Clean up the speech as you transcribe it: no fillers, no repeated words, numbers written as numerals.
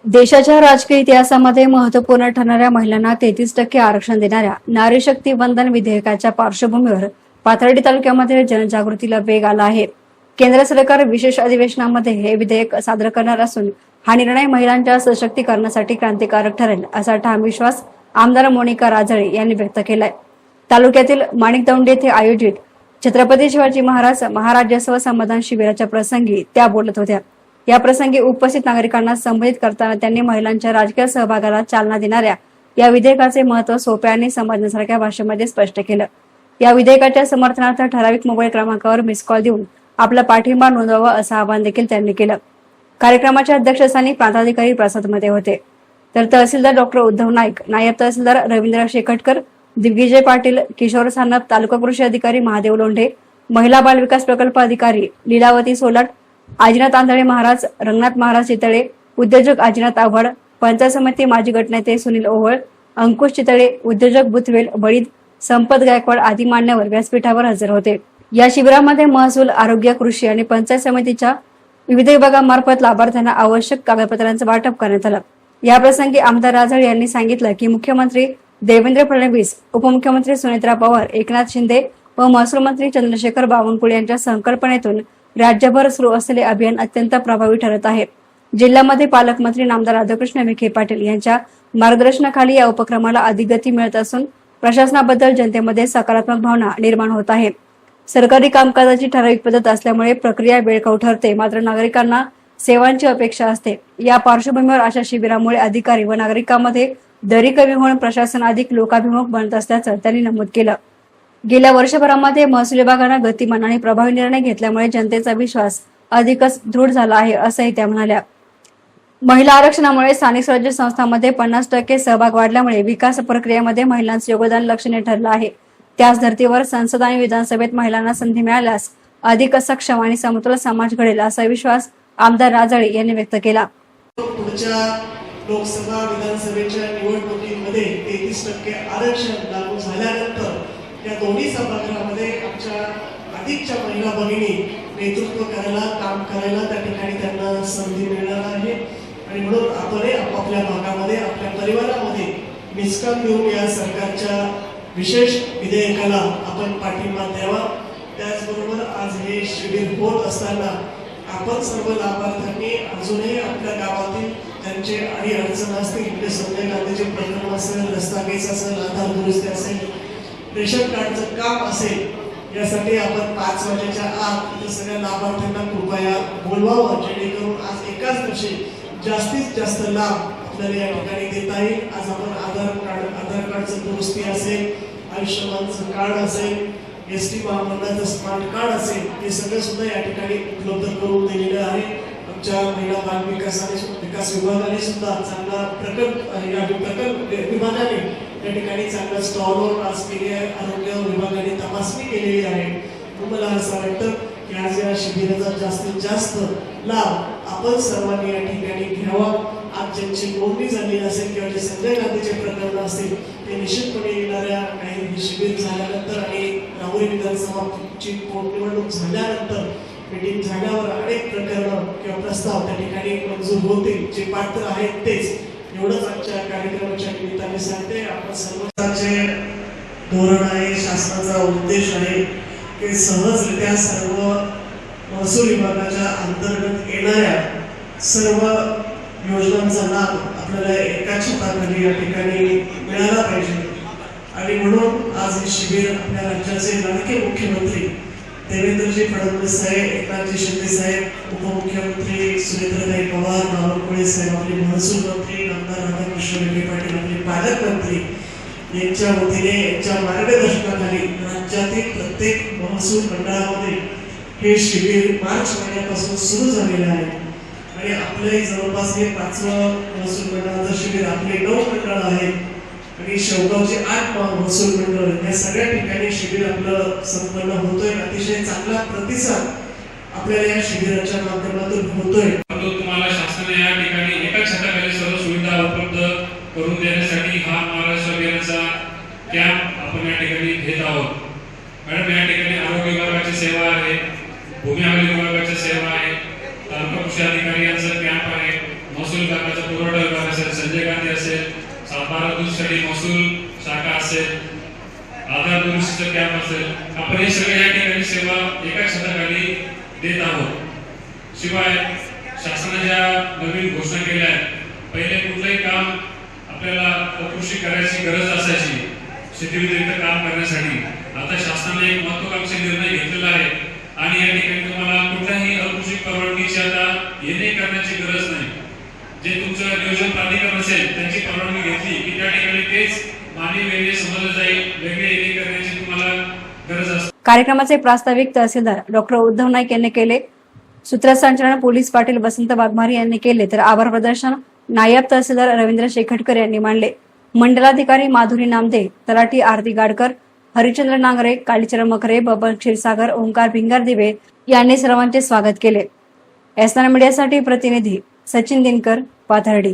देशाच्या राजकीय इतिहासामध्ये महत्वपूर्ण ठरणाऱ्या महिलांना 33% आरक्षण देणाऱ्या नारी शक्ती वंदन विधेयकाच्या पार्श्वभूमीवर पाथर्डी तालुक्यामध्ये जनजागृतीला वेग आला आहे। केंद्र सरकार विशेष अधिवेशनामध्ये हे विधेयक सादर करणार असून हा निर्णय महिलांच्या सशक्तीकरणासाठी क्रांतिकारक ठरेल असा ठाम विश्वास आमदार मोनिका राजळे यांनी व्यक्त केलाय। तालुक्यातील माणिकदौंडी येथे आयोजित छत्रपती शिवाजी महाराज महाराजोत्सव समाधान शिबिराच्या प्रसंगी त्या बोलत होत्या। या प्रसंगी उपस्थित नागरिकांना संबोधित करताना त्यांनी महिलांच्या राजकीय सहभागाला चालना देणाऱ्या या विधेयकाचे महत्त्व सोप्या आणि समजण्यासारख्या भाषेमध्ये स्पष्ट केलं। या विधेयकाच्या समर्थनार्थ ठराविक मोबाईल क्रमांकावर मिस कॉल देऊन आपला पाठिंबा नोंदवावा असं आवाहन देखील त्यांनी केलं। कार्यक्रमाच्या अध्यक्षस्थानी प्रांताधिकारी प्रसाद मध्ये होते, तर तहसीलदार डॉक्टर उद्धव नाईक, नायब तहसीलदार रवींद्र शेखटकर, दिग्विजय पाटील, किशोर सानप, तालुका कृषी अधिकारी महादेव लोंढे, महिला बाल विकास प्रकल्प अधिकारी लीलावती सोलाट, आजीनाथ आंधळे महाराज, रंगनाथ महाराज चितळे, उद्योजक आजीनाथ आव्हाड, पंचायत समिती माजी गटनेते सुनील ओवळ, अंकुश चितळे, उद्योजक बुथवेल बळीद, संपत गायकवाड आदी मान्यवर व्यासपीठावर हजर होते। या शिबिरामध्ये महसूल, आरोग्य, कृषी आणि पंचायत समितीच्या विविध विभागांमार्फत लाभार्थ्यांना आवश्यक कागदपत्रांचं वाटप करण्यात आलं। या प्रसंगी आमदार राजळे यांनी सांगितलं की मुख्यमंत्री देवेंद्र फडणवीस, उपमुख्यमंत्री सुनेत्रा पवार, एकनाथ शिंदे व महसूल मंत्री चंद्रशेखर बावनकुळे यांच्या संकल्पनेतून राज्यभर सुरू असलेले अभियान अत्यंत प्रभावी ठरत आहे। जिल्ह्यामध्ये पालकमंत्री नामदार राधाकृष्ण विखे पाटील यांच्या मार्गदर्शनाखाली या उपक्रमाला अधिक गती मिळत असून प्रशासनाबद्दल जनतेमध्ये सकारात्मक भावना निर्माण होत आहे। सरकारी कामकाजाची ठराविक पद्धत असल्यामुळे प्रक्रिया वेळखाऊ ठरते, मात्र नागरिकांना सेवांची अपेक्षा असते। या पार्श्वभूमीवर अशा शिबिरामुळे अधिकारी व नागरिकांमध्ये दरी कमी होऊन प्रशासन अधिक लोकाभिमुख बनत असल्याचं त्यांनी नमूद केलं। गेल्या वर्षभरामध्ये महसूल विभागाने गतिमान आणि प्रभावी निर्णय घेतल्यामुळे जनतेचा विश्वास अधिकच दृढ झाला आहे असंही त्या म्हणाल्या। महिला आरक्षणामुळे स्थानिक स्वराज्य संस्थांमध्ये 50% सहभाग वाढल्यामुळे विकास प्रक्रियेमध्ये महिलांचे योगदान लक्षणीय ठरलं आहे। त्याच धर्तीवर संसद आणि विधानसभेत महिलांना संधी मिळाल्यास अधिक सक्षम आणि समतोल समाज घडेल असा विश्वास आमदार राजळे यांनी व्यक्त केला। पुढच्या लोकसभा विधानसभेच्या निवडणुकीमध्ये 33% आरक्षण लागू झाल्यानंतर या दोन्ही सभागृहामध्ये आमच्या अधिकच्या महिला भगिनी नेतृत्व करायला, काम करायला त्या ठिकाणी त्यांना संधी मिळणार आहे। आणि म्हणून आपण आपापल्या भागामध्ये, आपल्या परिवारामध्ये मिसकाम देऊन या सरकारच्या विशेष विधेयकाला आपण पाठिंबा द्यावा। त्याचबरोबर आज हे शिबिर होत असताना आपण सर्व लाभार्थ्यांनी अजूनही आपल्या गावातील त्यांचे अडचण असतील, संजय गांधीचे प्रकरण असेल, रस्ता केस असेल, आधार दुरुस्ती असेल, रेशन कार्डचं काम असेल, यासाठी आपण 5 वाजेच्या आत सगळ्या लाभार्थ्यांना कृपया बोलवावं, जेणेकरून आज एकाच दिवशी जास्तीत जास्त लाभ आपल्याला या ठिकाणी देता येईल। आज आपण आधार कार्डचं दुरुस्ती असेल, आयुष्यमानचं कार्ड असेल, एसटी महामंडळाचं स्मार्ट कार्ड असेल, हे सगळं सुद्धा या ठिकाणी उपलब्ध करून दिलेलं आहे। आमच्या महिला बाल विकास विभागाने सुद्धा चांगला प्रकल्प विभागाने या ठिकाणी चांगला स्टॉलवर आज केली आहे। आरोग्य विभागाने तपासणी केलेली आहे। मला असं वाटतं की आज या शिबिराचा जास्तीत जास्त लाभ आपण सर्वांनी या ठिकाणी घ्यावा। आज ज्यांची नोंदणी झाली असेल किंवा जे संजय गांधीचे प्रकरण असतील ते निश्चितपणे येणाऱ्या काही शिबिर झाल्यानंतर आणि राहुरी विधानसभाची पोटनिवडणूक झाल्यानंतर मीटिंग झाल्यावर अनेक प्रकरणं किंवा प्रस्ताव त्या ठिकाणी मंजूर होतील। जे पात्र आहेत तेच एवढंच आजच्या कार्यक्रमाच्या निमित्ताने सांगते। आपण सर्वचे धोरण आहे, शासनाचा उद्देश आहे की सहजरित्या सर्व महसूल विभागाच्या अंतर्गत येणाऱ्या सर्व योजनांचा लाभ आपल्याला एका छताखाली या ठिकाणी मिळाला पाहिजे। आणि म्हणून आज हे शिबिर आपल्या राज्याचे लाडके मुख्यमंत्री देवेंद्रजी फडणवीस साहेब, एकनाथजी शिंदे साहेब, उपमुख्यमंत्री सुनेत्राताई पवार, बावनकुळे साहेब, आपले महसूल मंत्री नामदार राधाकृष्ण विखे पाटील, आपले पालकमंत्री यांच्या वतीने यांच्या मार्गदर्शनाखाली राज्यातील प्रत्येक महसूल मंडळामध्ये हे शिबिर मार्च महिन्यापासून सुरू झालेलं आहे। आणि आपले जवळपास हे 5वं महसूल मंडळाचं शिबिर, आपले 9 मंडळ आहेत आणि शेवगावचे 8 महसूल मंडळ, या सगळ्या ठिकाणी शिबिर आपलं संपन्न होतोय। अतिशय चांगला प्रतिसाद आपल्याला या शिबिराच्या माध्यमातून होतोय। तुम्हाला शासनाने या ठिकाणी एका छताखाली सर्व सुविधा उपलब्ध करून देण्यासाठी हा महाराष्ट्र अभियानाचा कॅम्प आपण या ठिकाणी घेत आहोत। मॅडम, या ठिकाणी आरोग्य विभागाची सेवा आहे, भूमी अभिलेख विभागाची सेवा आहे, तालुका कृषी अधिकारी यांचा कॅम्प आहे, महसूल विभागाचा पुरवठा विभाग असेल, संजय गांधी असेल, सातबारा दूधसाठी महसूल शाखा असेल, आधार दुरुस्तीचा कॅम्प असेल, आपण हे सगळे या ठिकाणी सेवा एका छताखाली देत आहोत. शिवाय शासनाच्या नवीन घोषणा केल्या आहेत. पहिले कुठलंही काम आपल्याला अकृषी करायची गरज असायची शेती व्यतिरिक्त काम करण्यासाठी. आता शासनाने एक महत्त्वाकांक्षी निर्णय घेतलेला आहे आणि या ठिकाणी तुम्हाला कुठल्याही अकृषी परवानगीची आता येणे करण्याची गरज नाही. जे तुमचं नियोजन प्राधिकरण असेल त्यांची परवानगी घेतली की त्या ठिकाणी तेच मानवी वेगळे समजलं जाईल, वेगळे येणे करण्याची तुम्हाला गरज असते. कार्यक्रमाचे प्रास्ताविक तहसीलदार डॉक्टर उद्धव नाईक यांनी केले. सूत्रसंचालन पोलीस पाटील वसंत वाघमारे यांनी केले, तर आभार प्रदर्शन नायब तहसीलदार रवींद्र शेखटकर यांनी मांडले. मंडलाधिकारी माधुरी नामदे, तलाठी आरती गाडकर, हरिचंद्र नांगरे, कालीचरण मकरे, बबन क्षीरसागर, ओंकार भिंगारदिवे यांनी सर्वांचे स्वागत केले. एसनार मीडियासाठी प्रतिनिधी सचिन दिनकर, पाथर्डी.